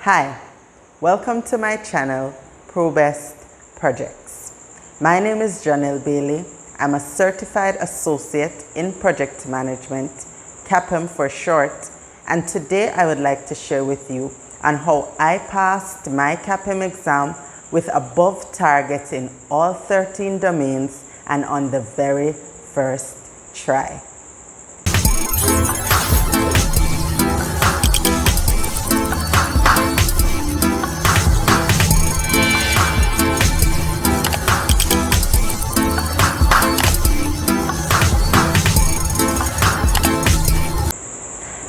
Hi, welcome to my channel, Probest Projects. My name is Janelle Bailey. I'm a certified associate in project management, Capm for short, and today I would like to share with you on how I passed my Capm exam with above target in all 13 domains and on the very first try.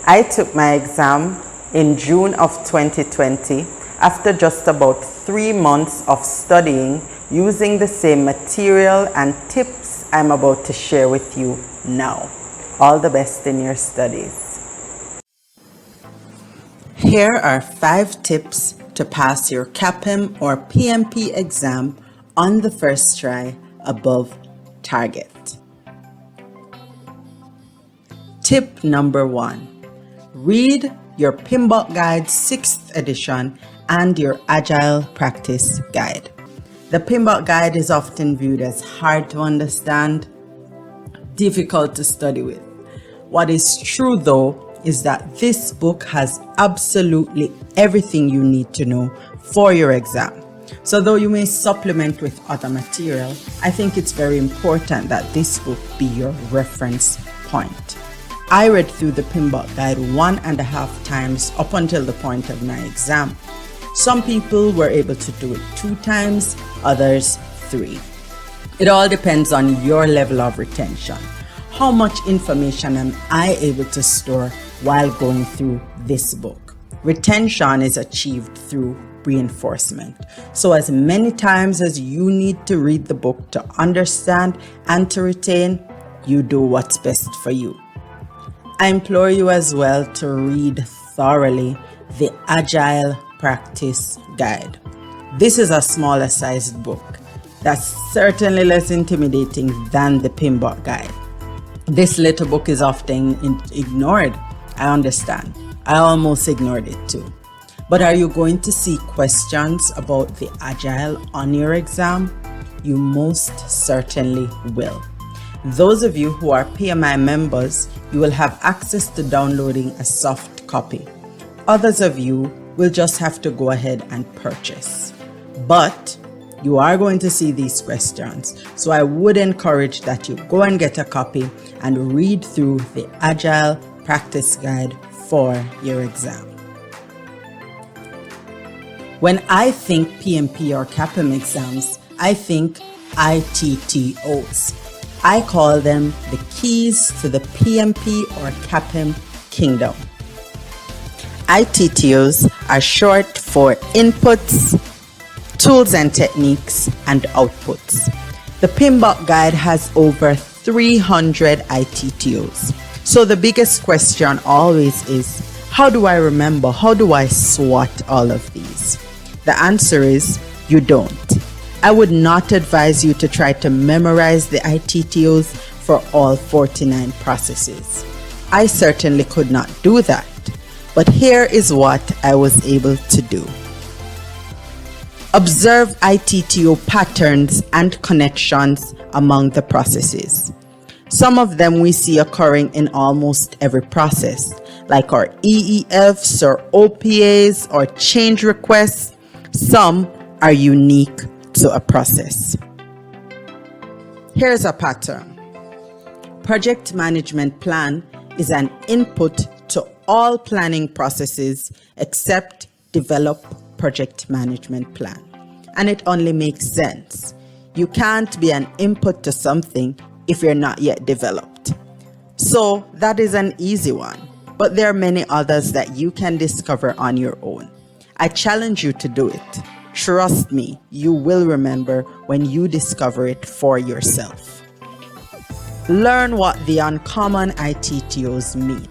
I took my exam in June of 2020 after just about 3 months of studying using the same material and tips I'm about to share with you now. All the best in your studies. Here are 5 tips to pass your Capm or PMP exam on the first try above target. Tip number 1. Read your PMBOK Guide 6th edition and your Agile Practice Guide. The PMBOK Guide is often viewed as hard to understand, difficult to study with. What is true though is that this book has absolutely everything you need to know for your exam. So though you may supplement with other material, I think it's very important that this book be your reference point. I read through the PMBOK Guide 1.5 times up until the point of my exam. Some people were able to do it 2 times, others 3. It all depends on your level of retention. How much information am I able to store while going through this book? Retention is achieved through reinforcement. So as many times as you need to read the book to understand and to retain, you do what's best for you. I implore you as well to read thoroughly the Agile Practice Guide. This is a smaller sized book that's certainly less intimidating than the PMBOK Guide. This little book is often ignored. I understand. I almost ignored it too. But are you going to see questions about the Agile on your exam? You most certainly will. Those of you who are PMI members, you will have access to downloading a soft copy. Others of you will just have to go ahead and purchase. But you are going to see these questions, so I would encourage that you go and get a copy and read through the Agile Practice Guide for your exam. When I think PMP or Capm exams, I think ITTOs. I call them the keys to the PMP or Capm kingdom. ITTOs are short for inputs, tools and techniques, and outputs. The PMBOK Guide has over 300 ITTOs. So the biggest question always is, how do I remember? How do I SWOT all of these? The answer is, you don't. I would not advise you to try to memorize the ITTOs for all 49 processes. I certainly could not do that, but here is what I was able to do. Observe ITTO patterns and connections among the processes. Some of them we see occurring in almost every process, like our EEFs or OPAs or change requests. Some are unique to a process. Here's a pattern. Project management plan is an input to all planning processes except develop project management plan. And it only makes sense. You can't be an input to something if you're not yet developed. So that is an easy one, but there are many others that you can discover on your own. I challenge you to do it. Trust me, you will remember when you discover it for yourself. Learn what the uncommon ITTOs mean.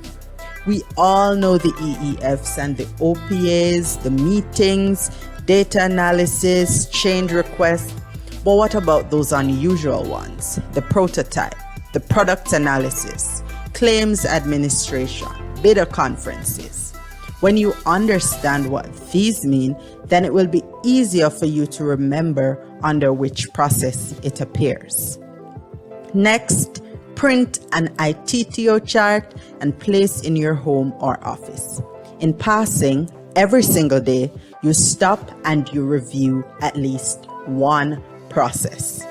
We all know the EEFs and the OPAs, the meetings, data analysis, change requests, but what about those unusual ones? The prototype, the product analysis, claims administration, bidder conferences. When you understand what these mean, then it will be easier for you to remember under which process it appears. Next, print an ITTO chart and place in your home or office. In passing, every single day, you stop and you review at least one process.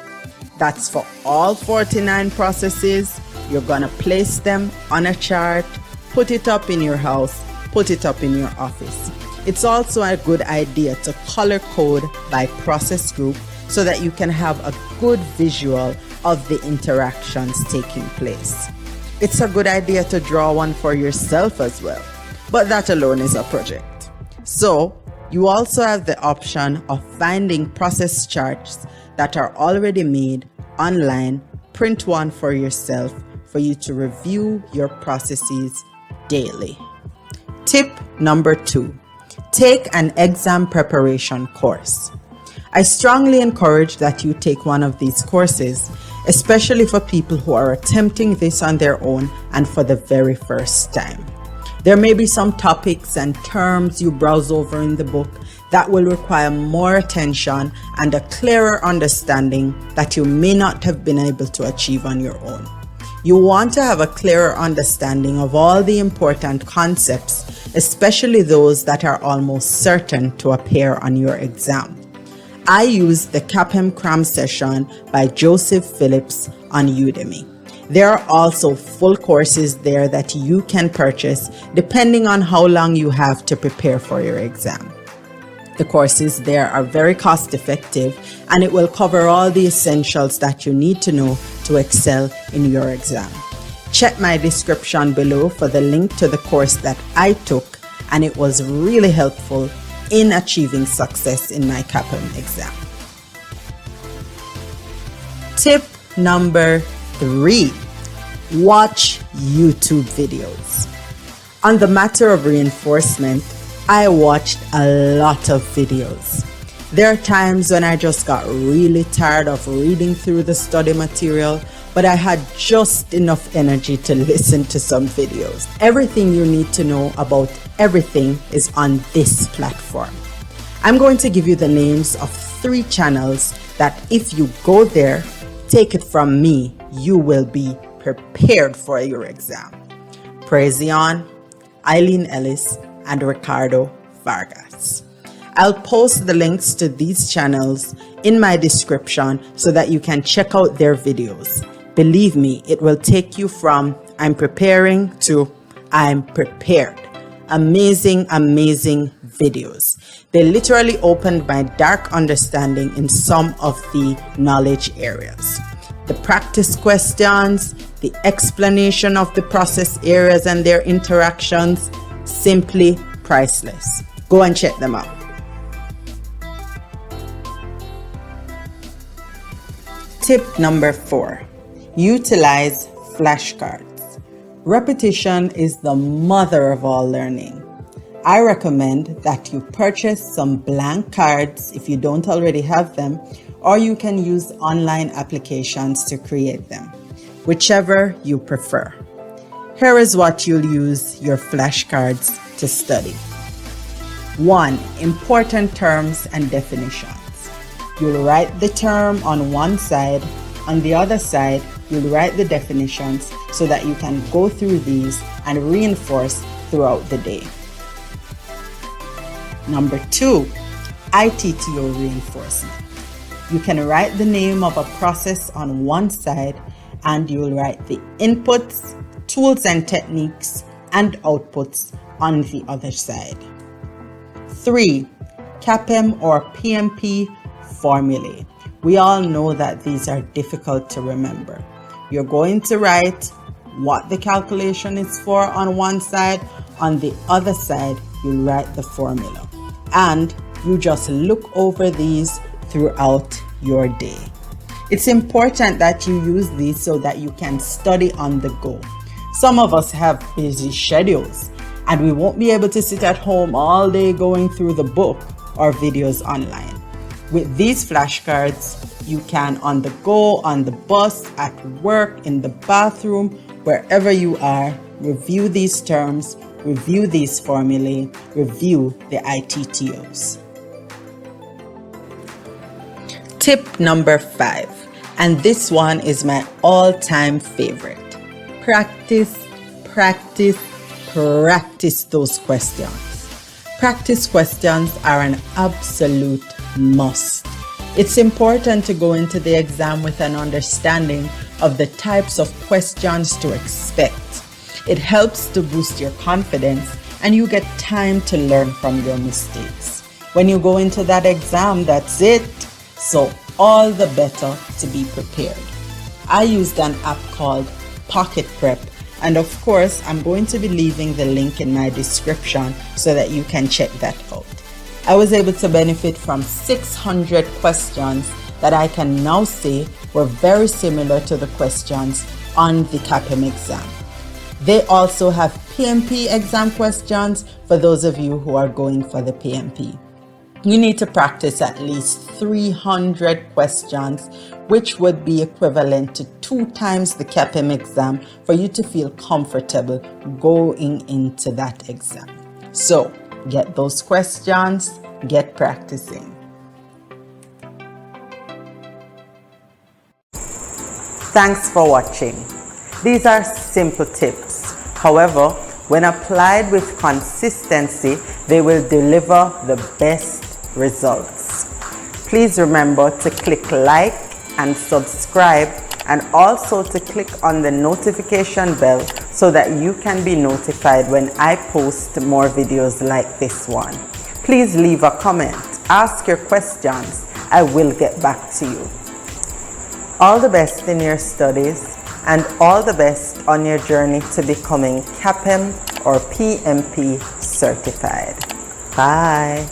That's for all 49 processes. You're gonna place them on a chart, put it up in your house, put it up in your office. It's also a good idea to color code by process group so that you can have a good visual of the interactions taking place. It's a good idea to draw one for yourself as well, but that alone is a project. So you also have the option of finding process charts that are already made online, print one for yourself for you to review your processes daily. Tip number 2, take an exam preparation course. I strongly encourage that you take one of these courses, especially for people who are attempting this on their own and for the very first time. There may be some topics and terms you browse over in the book that will require more attention and a clearer understanding that you may not have been able to achieve on your own. You want to have a clearer understanding of all the important concepts, especially those that are almost certain to appear on your exam. I use the Capm CRAM session by Phillips on Udemy. There are also full courses there that you can purchase depending on how long you have to prepare for your exam. The courses there are very cost effective and it will cover all the essentials that you need to know to excel in your exam. Check my description below for the link to the course that I took, and it was really helpful in achieving success in my Capm exam. Tip number 3, watch YouTube videos. On the matter of reinforcement, I watched a lot of videos. There are times when I just got really tired of reading through the study material, but I had just enough energy to listen to some videos. Everything you need to know about everything is on this platform. I'm going to give you the names of 3 channels that if you go there, take it from me, you will be prepared for your exam. Prazion, Eileen Ellis, and Ricardo Vargas. I'll post the links to these channels in my description so that you can check out their videos. Believe me, it will take you from I'm preparing to I'm prepared. Amazing, amazing videos. They literally opened my dark understanding in some of the knowledge areas. The practice questions, the explanation of the process areas and their interactions, simply priceless. Go and check them out. Tip number 4, utilize flashcards. Repetition is the mother of all learning. I recommend that you purchase some blank cards if you don't already have them, or you can use online applications to create them, whichever you prefer. Here is what you'll use your flashcards to study. 1. Important terms and definitions. You'll write the term on one side, on the other side you'll write the definitions so that you can go through these and reinforce throughout the day. Number 2, ITTO reinforcement. You can write the name of a process on one side and you'll write the inputs, tools and techniques, and outputs on the other side. 3. Capm or PMP formulae. We all know that these are difficult to remember. You're going to write what the calculation is for on one side, on the other side you'll write the formula, and you just look over these throughout your day. It's important that you use these so that you can study on the go. Some of us have busy schedules and we won't be able to sit at home all day going through the book or videos online. With these flashcards, you can on the go, on the bus, at work, in the bathroom, wherever you are, review these terms, review these formulae, review the ITTOs. Tip number 5, and this one is my all-time favorite. Practice, practice, practice those questions. Practice questions are an absolute must. It's important to go into the exam with an understanding of the types of questions to expect. It helps to boost your confidence and you get time to learn from your mistakes. When you go into that exam, that's it. So all the better to be prepared. I used an app called Pocket Prep, and of course I'm going to be leaving the link in my description so that you can check that out. I was able to benefit from 600 questions that I can now say were very similar to the questions on the Capm exam. They also have PMP exam questions for those of you who are going for the PMP. You need to practice at least 300 questions, which would be equivalent to 2 times the Capm exam for you to feel comfortable going into that exam. So get those questions, get practicing. Thanks for watching. These are simple tips. However, when applied with consistency, they will deliver the best results. Please remember to click like and subscribe, and also to click on the notification bell so that you can be notified when I post more videos like this one. Please leave a comment, ask your questions. I will get back to you. All the best in your studies and all the best on your journey to becoming Capm or PMP certified. Bye.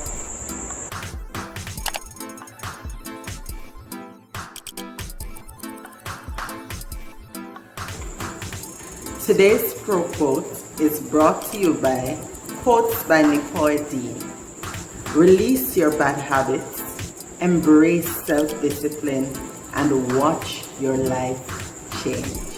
Today's pro quote is brought to you by Quotes by Nicole D. Release your bad habits, embrace self-discipline, and watch your life change.